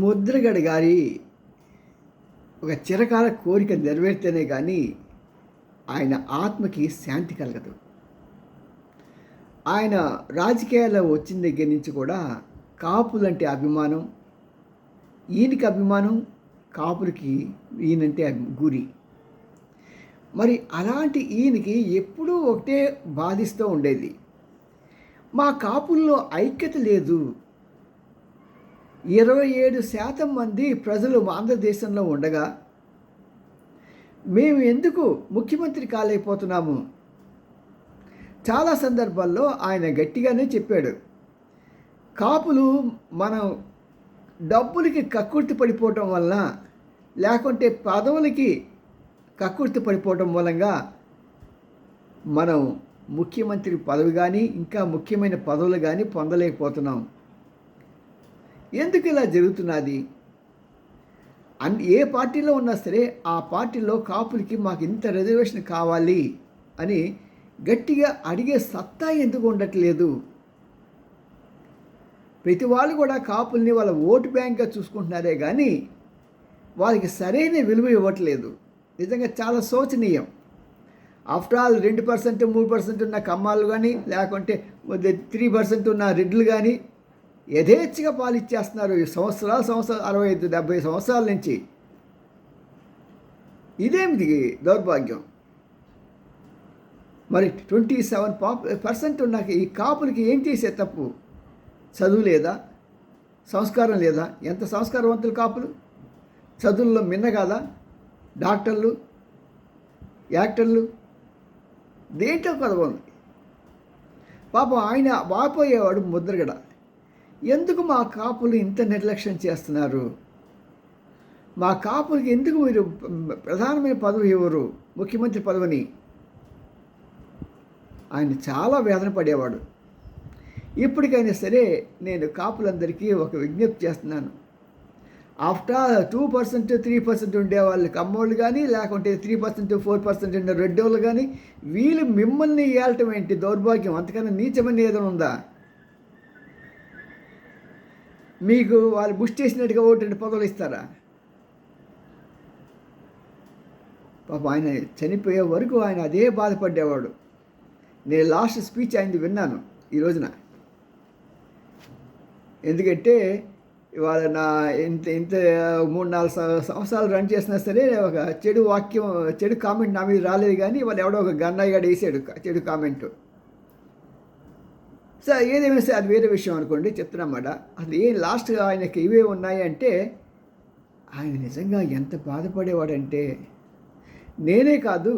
ముద్రగడ గారి ఒక చిరకాల కోరిక నెరవేరితేనే కానీ ఆయన ఆత్మకి శాంతి కలగదు. ఆయన రాజకీయాల్లో వచ్చిన దగ్గర నుంచి కూడా కాపులంటే అభిమానం, ఈయనకి అభిమానం, కాపులకి ఈయనంటే గురి. మరి అలాంటి ఈయనకి ఎప్పుడూ ఒకటే బాధిస్తూ ఉండేది, మా కాపుల్లో ఐక్యత లేదు. 27% మంది ప్రజలు ఆంధ్రదేశంలో ఉండగా మేము ఎందుకు ముఖ్యమంత్రి కాలేకపోతున్నాము? చాలా సందర్భాల్లో ఆయన గట్టిగానే చెప్పాడు, కాపులు మనం డబ్బులకి కక్కుర్తి పడిపోవటం వలన, లేకుంటే పదవులకి కక్కుర్తి పడిపోవటం మూలంగా మనం ముఖ్యమంత్రి పదవి కానీ ఇంకా ముఖ్యమైన పదవులు కానీ పొందలేకపోతున్నాం. ఎందుకు ఇలా జరుగుతున్నది? ఏ పార్టీలో ఉన్నా సరే ఆ పార్టీలో కాపులకి మాకు ఇంత రిజర్వేషన్ కావాలి అని గట్టిగా అడిగే సత్తా ఎందుకు ఉండట్లేదు? ప్రతి వాళ్ళు కూడా కాపుల్ని వాళ్ళ ఓటు బ్యాంక్గా చూసుకుంటున్నారే కానీ వాళ్ళకి సరైన విలువ ఇవ్వట్లేదు. నిజంగా చాలా శోచనీయం. ఆఫ్టర్ ఆల్ 2%, 3% ఉన్న కమ్మాలు కానీ, లేకుంటే 3% ఉన్న రెడ్లు కానీ యథేచ్ఛగా పాలిచ్చేస్తున్నారు ఈ సంవత్సరాలు 65, 70 సంవత్సరాల నుంచి. ఇదేమిటి దౌర్భాగ్యం? మరి 27% ఉన్న ఈ కాపులకి ఏం చేసే తప్పు? చదువు లేదా? సంస్కారం లేదా? ఎంత సంస్కారవంతులు కాపులు! చదువుల్లో మిన్న కాదా? డాక్టర్లు, యాక్టర్లు, దేంట్లో కదవంది. పాపం ఆయన వాపోయేవాడు ముద్రగడ. ఎందుకు మా కాపులు ఇంత నిర్లక్ష్యం చేస్తున్నారు? మా కాపులకి ఎందుకు మీరు ప్రధానమైన పదవి ఇవ్వరు, ముఖ్యమంత్రి పదవిని? ఆయన చాలా వేదన పడేవాడు. ఇప్పటికైనా సరే నేను కాపులందరికీ ఒక విజ్ఞప్తి చేస్తున్నాను. ఆఫ్టర్ 2%, 3% ఉండేవాళ్ళు కమ్మోళ్ళు కానీ, లేకుంటే 3%, 4% ఉండే రెడ్డోళ్ళు కానీ, వీళ్ళు మిమ్మల్ని ఏలటం ఏంటి దౌర్భాగ్యం? అంతకన్నా నీచమైన ఏదైనా ఉందా? మీకు వాళ్ళు బుష్ చేసినట్టుగా 1-2 పదవులు ఇస్తారా? పాప ఆయన చనిపోయే వరకు ఆయన అదే బాధపడేవాడు. నేను లాస్ట్ స్పీచ్ ఆయనది విన్నాను ఈ రోజున. ఎందుకంటే ఇవాళ నా ఇంత 3-4 సంవత్సరాలు రన్ చేసినా సరే ఒక చెడు కామెంట్ నా మీద రాలేదు. కానీ వాళ్ళు ఎవడో ఒక గన్నయ్య గడ వేసాడు చెడు కామెంటు. సార్ ఏదేమైనా సరే అది వేరే విషయం అనుకోండి, చెప్తున్నమాట. అసలు ఏం లాస్ట్గా ఆయనకి ఇవే ఉన్నాయి అంటే, ఆయన నిజంగా ఎంత బాధపడేవాడంటే, నేనే కాదు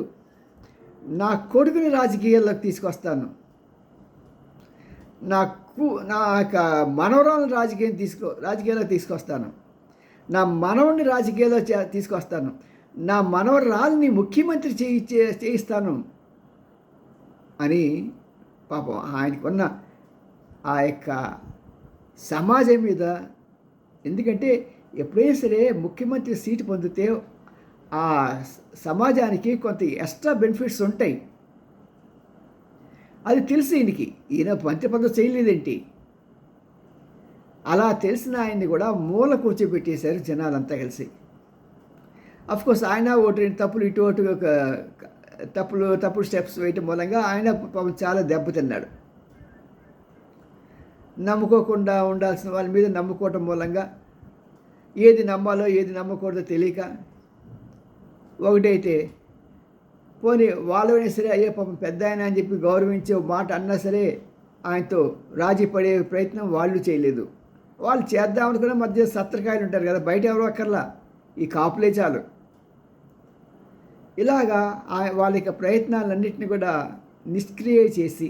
నా కొడుకుని రాజకీయాల్లోకి తీసుకొస్తాను, నా మనవరాలను రాజకీయాల్లో తీసుకొస్తాను, నా మనవడిని రాజకీయాల్లో తీసుకొస్తాను, నా మనవరాల్ని ముఖ్యమంత్రి చేయిస్తాను అని పాపం ఆయనకున్న ఆ యొక్క సమాజం మీద. ఎందుకంటే ఎప్పుడైనా సరే ముఖ్యమంత్రి సీటు పొందితే ఆ సమాజానికి కొంత ఎక్స్ట్రా బెనిఫిట్స్ ఉంటాయి. అది తెలిసి ఈయన మంత్రి పదవి చేయలేదేంటి? అలా తెలిసిన ఆయన్ని కూడా మూల కూర్చోబెట్టేశారు జనాలంతా కలిసి. అఫ్కోర్స్ ఆయన ఒకటి 2 తప్పులు ఇటు తప్పుడు స్టెప్స్ వేయటం మూలంగా ఆయన పాపం చాలా దెబ్బతిన్నాడు. నమ్ముకోకుండా ఉండాల్సిన వాళ్ళ మీద నమ్ముకోవటం మూలంగా ఏది నమ్మాలో ఏది నమ్మకూడదో తెలియక, ఒకటైతే పోనీ వాళ్ళైనా సరే అయ్యే పాపం పెద్ద ఆయన అని చెప్పి గౌరవించే మాట అన్నా సరే ఆయనతో రాజీ పడే ప్రయత్నం వాళ్ళు చేయలేదు. వాళ్ళు చేద్దామనుకున్న మధ్య సత్రకాయలు ఉంటారు కదా, బయట ఎవరు అక్కర్లా, ఈ కాపులే చాలు. ఇలాగా వాళ్ళ యొక్క ప్రయత్నాలన్నింటినీ కూడా నిష్క్రియ చేసి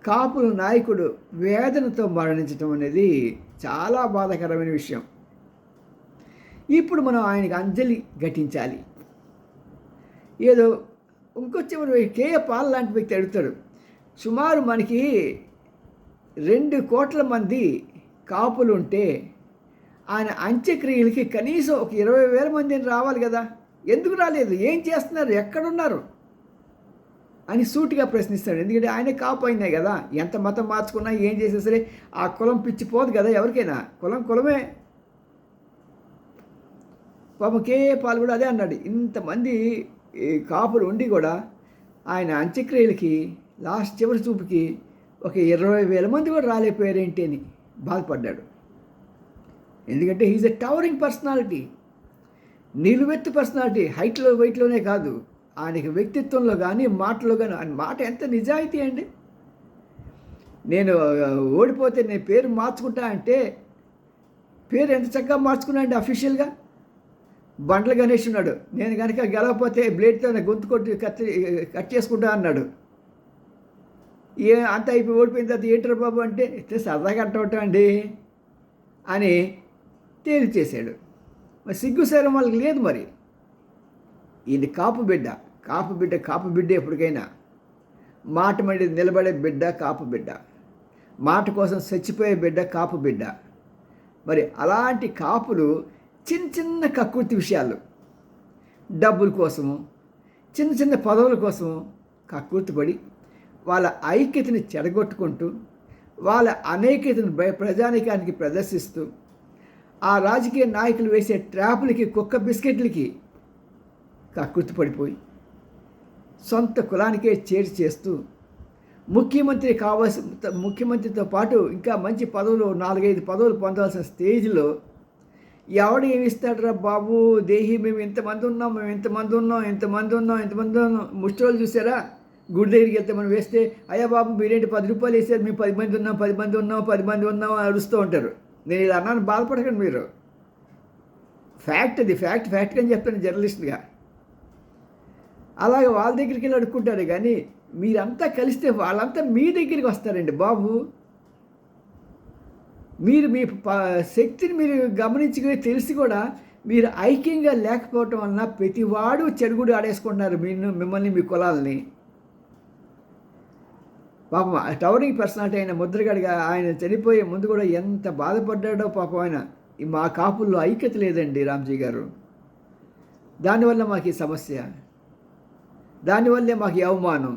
కాపుల నాయకుడు వేదనతో మరణించడం అనేది చాలా బాధాకరమైన విషయం. ఇప్పుడు మనం ఆయనకి అంజలి ఘటించాలి. ఏదో ఇంకొచ్చి కేఏ పాల్ లాంటి వ్యక్తి అడుగుతాడు, సుమారు మనకి 2 కోట్ల మంది కాపులు ఉంటే ఆయన అంత్యక్రియలకి కనీసం ఒక 20,000 మందిని రావాలి కదా, ఎందుకు రాలేదు? ఏం చేస్తున్నారు? ఎక్కడున్నారు అని సూటిగా ప్రశ్నిస్తాడు. ఎందుకంటే ఆయన కాపు అయినాయి కదా, ఎంత మతం మార్చుకున్నా ఏం చేసినా సరే ఆ కులం పిచ్చిపోదు కదా ఎవరికైనా. కులమే. పాపం కేఏ పాల్ కూడా అదే అన్నాడు. ఇంతమంది ఈ కాపులు ఉండి కూడా ఆయన అంత్యక్రియలకి లాస్ట్ చివరి చూపుకి ఒక 20,000 మంది కూడా రాలేకపోయారేంటి అని బాధపడ్డాడు. ఎందుకంటే హీజ్ ఎ టవరింగ్ పర్సనాలిటీ, నిలువెత్తు పర్సనాలిటీ, హైట్లో వెయిట్లోనే కాదు, ఆయనకి వ్యక్తిత్వంలో కానీ మాటలో కానీ. ఆయన మాట ఎంత నిజాయితీ అండి. నేను ఓడిపోతే నేను పేరు మార్చుకుంటా అంటే పేరు ఎంత చక్కగా మార్చుకున్నా అండి అఫీషియల్గా. బండ్ల గణేష్ ఉన్నాడు, నేను కనుక గెలవకపోతే బ్లేడ్తో గొంతు కొట్టి కట్ చేసుకుంటా అన్నాడు. అంత అయిపోయి ఓడిపోయిన తర్వాత ఏంటర్ బాబు అంటే సరదాగా అంటూ అండి అని తేల్చేశాడు. మరి సిగ్గుసేరం వాళ్ళకి లేదు. మరి ఈయన కాపు బిడ్డ ఎప్పటికైనా మాట మండి నిలబడే బిడ్డ కాపు బిడ్డ, మాట కోసం చచ్చిపోయే బిడ్డ కాపు బిడ్డ. మరి అలాంటి కాపులు చిన్న చిన్న కక్కుర్తి విషయాలు, డబ్బుల కోసము, చిన్న చిన్న పదవుల కోసము కక్కుర్తిపడి వాళ్ళ ఐక్యతని చెడగొట్టుకుంటూ వాళ్ళ అనైక్యతను ప్రజానీకానికి ప్రదర్శిస్తూ ఆ రాజకీయ నాయకులు వేసే ట్రాపులకి, కుక్క బిస్కెట్లకి కక్కుర్తి పడిపోయి సొంత కులానికే చేస్తూ ముఖ్యమంత్రితో పాటు ఇంకా మంచి పదవులు 4-5 పదవులు పొందాల్సిన స్టేజ్లో ఎవడు ఏమి ఇస్తాడరా బాబు దేహి, మేము ఇంతమంది ఉన్నాం. ముష్టోళ్ళు చూసారా, గుడి దగ్గరికి వెళ్తే మనం వేస్తే అయ్యా బాబు మీరేంటి 10 రూపాయలు వేసారు, మేము 10 మంది ఉన్నాం అని అరుస్తూ ఉంటారు. నేను ఇలా అన్నాను, బాధపడకండి మీరు. ఫ్యాక్ట్ అది, ఫ్యాక్ట్ అని చెప్తాను జర్నలిస్ట్గా. అలాగే వాళ్ళ దగ్గరికి వెళ్ళి అడుక్కుంటారు. కానీ మీరంతా కలిస్తే వాళ్ళంతా మీ దగ్గరికి వస్తారండి బాబు. మీరు మీ శక్తిని మీరు గమనించుకుని తెలిసి కూడా మీరు ఐక్యంగా లేకపోవటం వలన ప్రతివాడు చెడుగుడు ఆడేసుకుంటున్నారు మిమ్మల్ని, మీ కులాలని. పాపం టవరింగ్ పర్సనాలిటీ అయిన ముద్రగడిగా ఆయన చనిపోయే ముందు కూడా ఎంత బాధపడ్డాడో పాపం ఆయన. మా కాపుల్లో ఐక్యత లేదండి రామ్జీ గారు, దానివల్ల మాకు ఈ సమస్య, దానివల్లే మాకు ఈ అవమానం.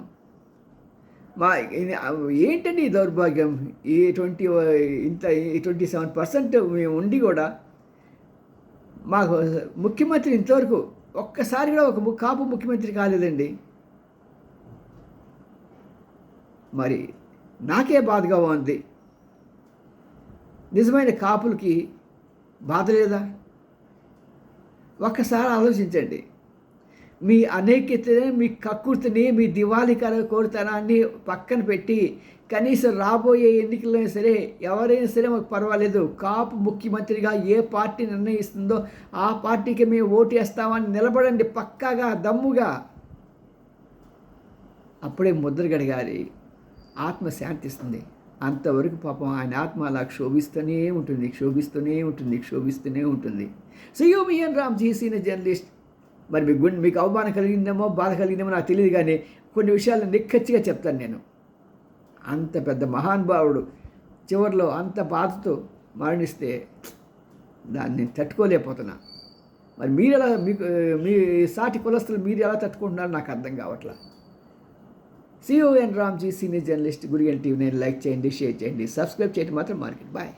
ఏంటండి ఈ దౌర్భాగ్యం. ఈ 27% మేము ఉండి కూడా మాకు ముఖ్యమంత్రి ఇంతవరకు ఒక్కసారి కూడా ఒక కాపు ముఖ్యమంత్రి కాలేదండి. మరి నాకే బాధగా ఉంది. నిజమైన కాపులకి బాధ లేదా? ఒక్కసారి ఆలోచించండి. మీ అనైక్యతని, మీ కక్కుర్తిని, మీ దివాళీకర కోరితనాన్ని పక్కన పెట్టి కనీసం రాబోయే ఎన్నికల్లో సరే ఎవరైనా సరే మాకు పర్వాలేదు, కాపు ముఖ్యమంత్రిగా ఏ పార్టీ నిర్ణయిస్తుందో ఆ పార్టీకి మేము ఓటు వేస్తామని నిలబడండి పక్కాగా, దమ్ముగా. అప్పుడే ముద్రగడ గారి ఆత్మ శాంతిస్తుంది. అంతవరకు పాపం ఆయన ఆత్మ అలా క్షోభిస్తూనే ఉంటుంది. సయోమియన్ రామ్జీ సీనియర్ జర్నలిస్ట్. మరి మీకు అవమానం కలిగిందేమో, బాధ కలిగిందేమో నాకు తెలియదు. కానీ కొన్ని విషయాలు నిక్కచ్చిగా చెప్తాను నేను. అంత పెద్ద మహానుభావుడు చివరిలో అంత బాధతో మరణిస్తే దాన్ని నేను తట్టుకోలేకపోతున్నా. మరి మీరు ఎలా, మీ సాటి కులస్తులు మీరు ఎలా తట్టుకుంటున్నారో నాకు అర్థం కావట్లా. సిఓఎన్ Ramji senior journalist, Gudiganta TV. నేను లైక్ చేయండి, షేర్ చేయండి, సబ్స్క్రైబ్ చేయడం మాత్రం మార్కెట్. బాయ్.